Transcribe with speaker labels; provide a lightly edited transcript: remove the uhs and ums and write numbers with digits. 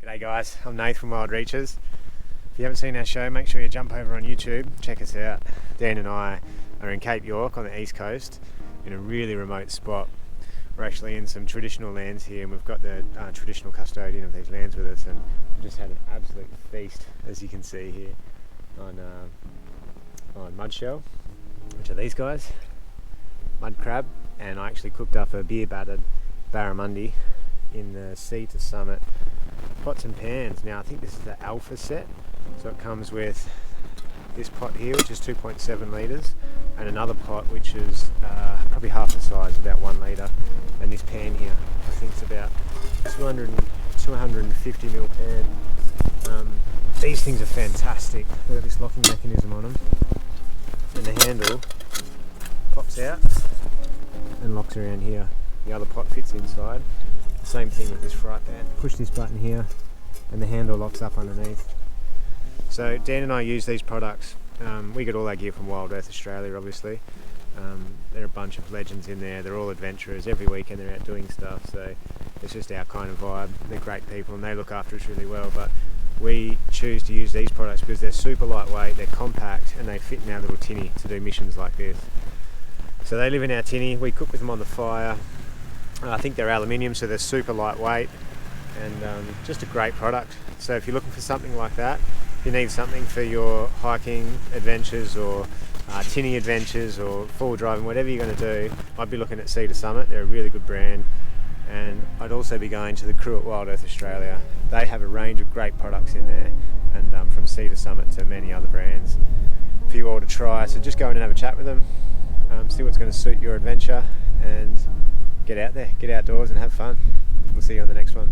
Speaker 1: G'day guys, I'm Nath from Wild Reaches. If you haven't seen our show, make sure you jump over on YouTube, check us out. Dan and I are in Cape York on the east coast in a really remote spot. We're actually in some traditional lands here, and we've got the traditional custodian of these lands with us, and we've just had an absolute feast, as you can see here, on mud shell, which are these guys, mud crab, and I actually cooked up a beer battered barramundi in the sea to summit pots and pans. Now I think this is the alpha set, so it comes with this pot here, which is 2.7 litres, and another pot which is probably half the size, about 1 litre, and this pan here I think it's about 250 ml pan. These things are fantastic. They've got this locking mechanism on them, and the handle pops out and locks around here. The other pot fits inside. Same thing with this fry pan. Push this button here and the handle locks up underneath. So Dan and I use these products. We get all our gear from Wild Earth Australia, obviously. There are a bunch of legends in there. They're all adventurers. Every weekend they're out doing stuff, so it's just our kind of vibe. They're great people and they look after us really well, but we choose to use these products because they're super lightweight, they're compact, and they fit in our little tinny to do missions like this. So they live in our tinny. We cook with them on the fire. I think they're aluminium, so they're super lightweight, and just a great product. So if you're looking for something like that, if you need something for your hiking adventures or tinny adventures or forward driving, whatever you're going to do, I'd be looking at Sea to Summit. They're a really good brand, and I'd also be going to the crew at Wild Earth Australia. They have a range of great products in there, and from Sea to Summit to many other brands for you all to try. So just go in and have a chat with them, see what's going to suit your adventure, and get out there, get outdoors and have fun. We'll see you on the next one.